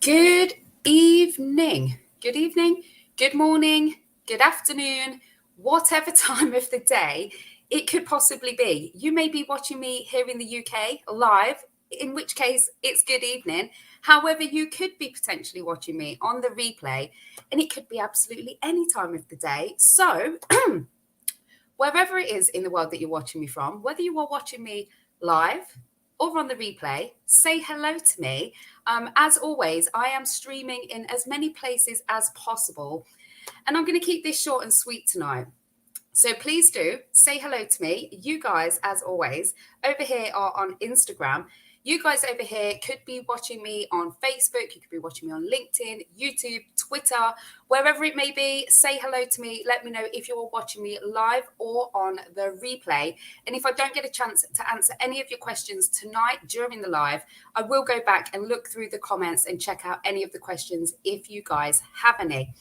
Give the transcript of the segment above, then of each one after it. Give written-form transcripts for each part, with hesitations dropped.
Good evening, good morning, good afternoon, whatever time of the day it could possibly be. You may be watching me here in the UK live, in which case it's good evening. However, you could be potentially watching me on the replay, and it could be absolutely any time of the day. So, wherever it is in the world that you're watching me from, whether you are watching me live or on the replay, say hello to me. As always, I am streaming in as many places as possible, and I'm going to keep this short and sweet tonight. So please do say hello to me. You guys, as always, over here are on Instagram. You guys over here could be watching me on Facebook. You could be watching me on LinkedIn, YouTube, Twitter, wherever it may be. Say hello to me. Let me know if you're watching me live or on the replay. And if I don't get a chance to answer any of your questions tonight during the live, I will go back and look through the comments and check out any of the questions if you guys have any.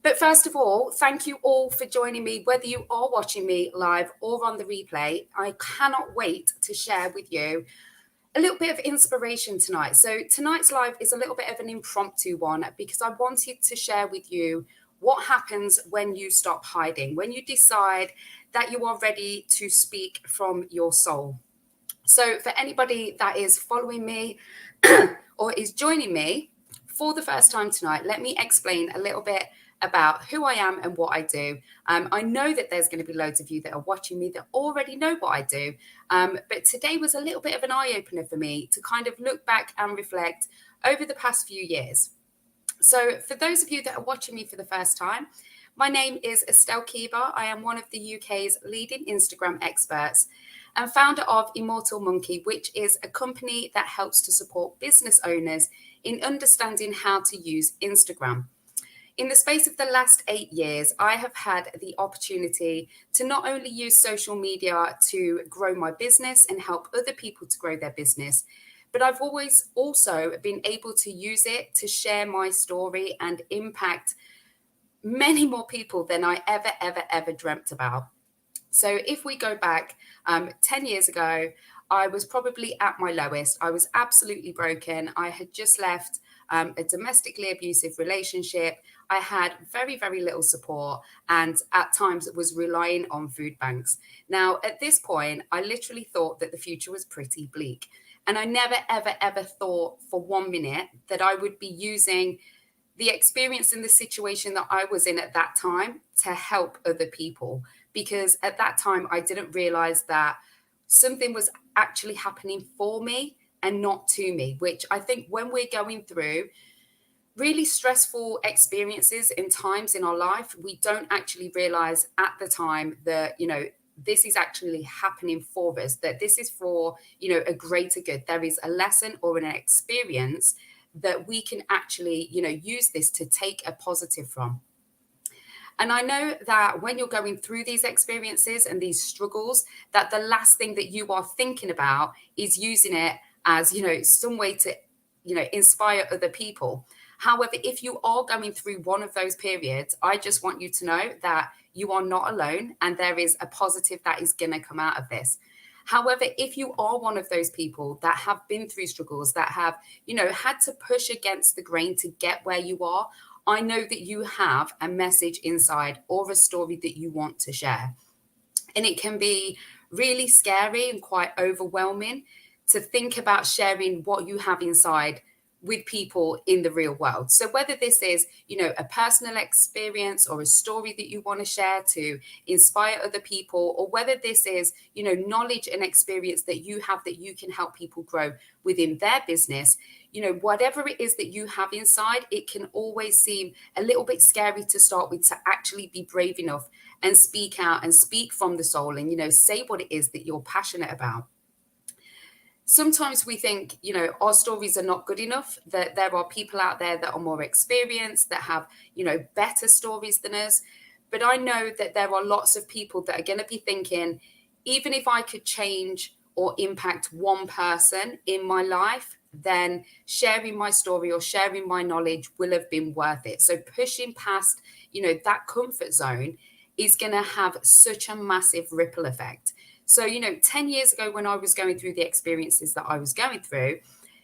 But first of all, thank you all for joining me, whether you are watching me live or on the replay. I cannot wait to share with you a little bit of inspiration tonight. So tonight's live is a little bit of an impromptu one because I wanted to share with you what happens when you stop hiding, when you decide that you are ready to speak from your soul. So for anybody that is following me or is joining me for the first time tonight, let me explain a little bit about who I am and what I do. I know that there's going to be loads of you that are watching me that already know what I do. But today was a little bit of an eye-opener for me to kind of look back and reflect over the past few years. So for those of you that are watching me for the first time, my name is Estelle Kiba. I am one of the UK's leading Instagram experts and founder of Immortal Monkey, which is a company that helps to support business owners in understanding how to use Instagram. In the space of the last 8 years, I have had the opportunity to not only use social media to grow my business and help other people to grow their business, but I've always also been able to use it to share my story and impact many more people than I ever dreamt about. So if we go back 10 years ago, I was probably at my lowest. I was absolutely broken. I had just left a domestically abusive relationship. I had very little support and at times was relying on food banks. Now, at this point, I literally thought that the future was pretty bleak. And I never, ever thought for 1 minute that I would be using the experience in the situation that I was in at that time to help other people. Because at that time, I didn't realize that something was actually happening for me and not to me, which I think when we're going through really stressful experiences in times in our life, we don't actually realize at the time that, this is actually happening for us, that this is for, a greater good. There is a lesson or an experience that we can actually, use this to take a positive from. And I know that when you're going through these experiences and these struggles, that the last thing that you are thinking about is using it as, some way to, inspire other people. However, if you are going through one of those periods, I just want you to know that you are not alone and there is a positive that is going to come out of this. However, if you are one of those people that have been through struggles, that have, had to push against the grain to get where you are, I know that you have a message inside or a story that you want to share. And it can be really scary and quite overwhelming to think about sharing what you have inside with people in the real world. So whether this is, a personal experience or a story that you want to share to inspire other people, or whether this is, knowledge and experience that you have that you can help people grow within their business, whatever it is that you have inside, it can always seem a little bit scary to start with, to actually be brave enough and speak out and speak from the soul and, say what it is that you're passionate about. Sometimes we think, our stories are not good enough, that there are people out there that are more experienced, that have, better stories than us. But I know that there are lots of people that are going to be thinking, even if I could change or impact one person in my life, then sharing my story or sharing my knowledge will have been worth it. So pushing past, that comfort zone is going to have such a massive ripple effect. So, 10 years ago, when I was going through the experiences that I was going through,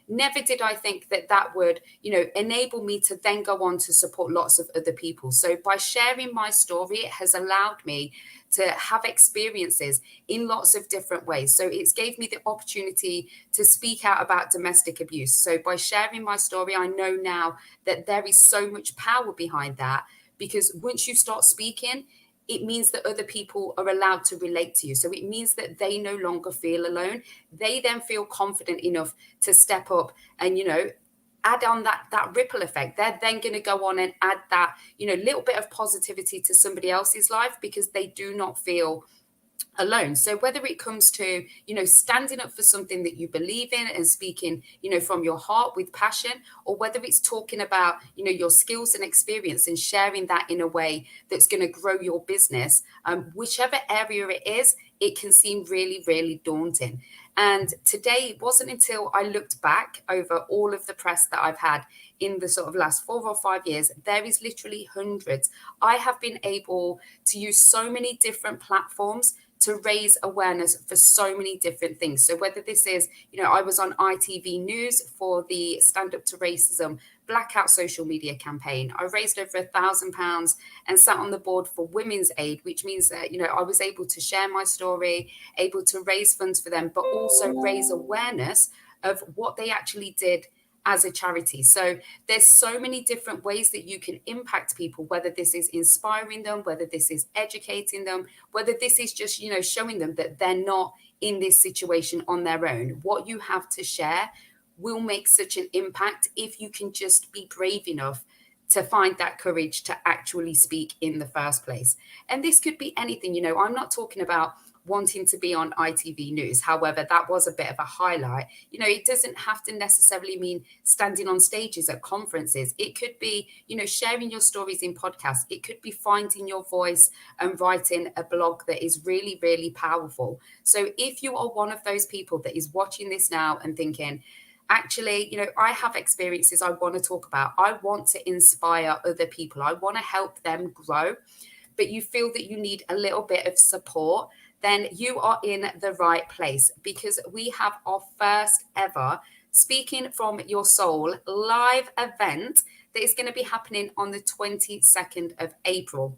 never did I think that that would, enable me to then go on to support lots of other people. So by sharing my story, it has allowed me to have experiences in lots of different ways. So it's gave me the opportunity to speak out about domestic abuse. So by sharing my story, I know now that there is so much power behind that, because once you start speaking, it means that other people are allowed to relate to you. So it means that they no longer feel alone. They then feel confident enough to step up and, add on that ripple effect. They're then going to go on and add that, little bit of positivity to somebody else's life, because they do not feel alone. So whether it comes to, standing up for something that you believe in and speaking, from your heart with passion, or whether it's talking about, your skills and experience and sharing that in a way that's going to grow your business, whichever area it is, it can seem really, really daunting. And today, it wasn't until I looked back over all of the press that I've had in the sort of last 4 or 5 years, there is literally hundreds. I have been able to use so many different platforms to raise awareness for so many different things. So whether this is, I was on ITV News for the Stand Up to Racism Blackout social media campaign. I raised over £1,000 and sat on the board for Women's Aid, which means that, I was able to share my story, able to raise funds for them, but also raise awareness of what they actually did as a charity. So there's so many different ways that you can impact people, whether this is inspiring them, whether this is educating them, whether this is just, showing them that they're not in this situation on their own. What you have to share will make such an impact if you can just be brave enough to find that courage to actually speak in the first place. And this could be anything, I'm not talking about wanting to be on ITV News. However, that was a bit of a highlight. It doesn't have to necessarily mean standing on stages at conferences. It could be, sharing your stories in podcasts. It could be finding your voice and writing a blog that is really, really powerful. So if you are one of those people that is watching this now and thinking, actually, I have experiences I want to talk about. I want to inspire other people. I want to help them grow, but you feel that you need a little bit of support, then you are in the right place, because we have our first ever Speaking from Your Soul live event that is going to be happening on the 22nd of April.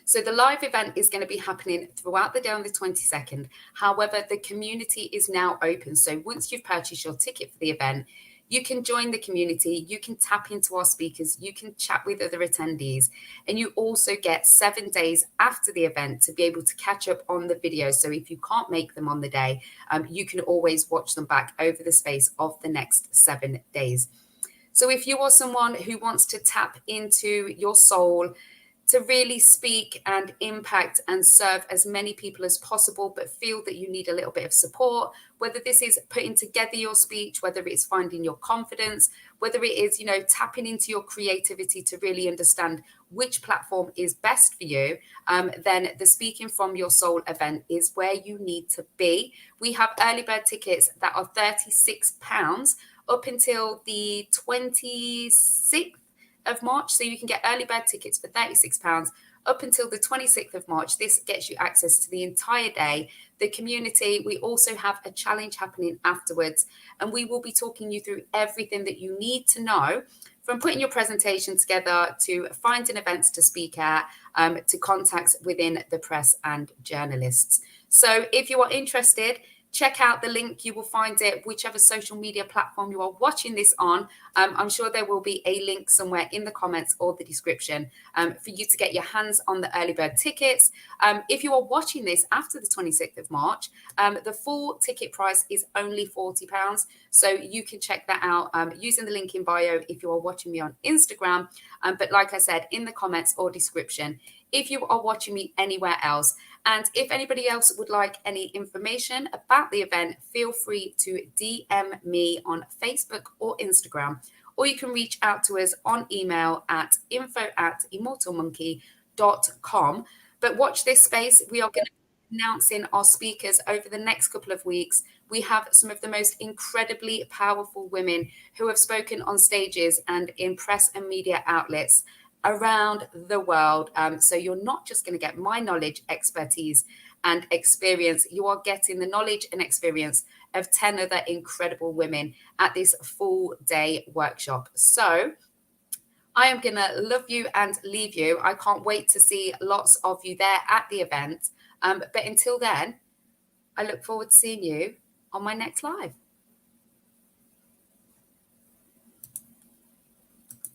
So the live event is going to be happening throughout the day on the 22nd. However, the community is now open. So once you've purchased your ticket for the event, you can join the community, you can tap into our speakers, you can chat with other attendees, and you also get 7 days after the event to be able to catch up on the videos. So if you can't make them on the day, you can always watch them back over the space of the next 7 days. So if you are someone who wants to tap into your soul, to really speak and impact and serve as many people as possible, but feel that you need a little bit of support, whether this is putting together your speech, whether it's finding your confidence, whether it is, tapping into your creativity to really understand which platform is best for you, then the Speaking from Your Soul event is where you need to be. We have early bird tickets that are £36 up until the 26th of March. So you can get early bird tickets for £36 up until the 26th of March. This gets you access to the entire day. The community, we also have a challenge happening afterwards, and we will be talking you through everything that you need to know, from putting your presentation together to finding events to speak at, to contacts within the press and journalists. So if you are interested, check out the link. You will find it whichever social media platform you are watching this on. I'm sure there will be a link somewhere in the comments or the description for you to get your hands on the early bird tickets. If you are watching this after the 26th of March, the full ticket price is only £40. So you can check that out using the link in bio if you are watching me on Instagram. But like I said, in the comments or description, if you are watching me anywhere else. And if anybody else would like any information about the event, feel free to DM me on Facebook or Instagram, or you can reach out to us on email at info@immortalmonkey.com. But watch this space. We are going to be announcing our speakers over the next couple of weeks. We have some of the most incredibly powerful women who have spoken on stages and in press and media outlets around the world. So you're not just going to get my knowledge, expertise, and experience. You are getting the knowledge and experience of 10 other incredible women at this full day workshop. So I am going to love you and leave you. I can't wait to see lots of you there at the event. But until then, I look forward to seeing you on my next live.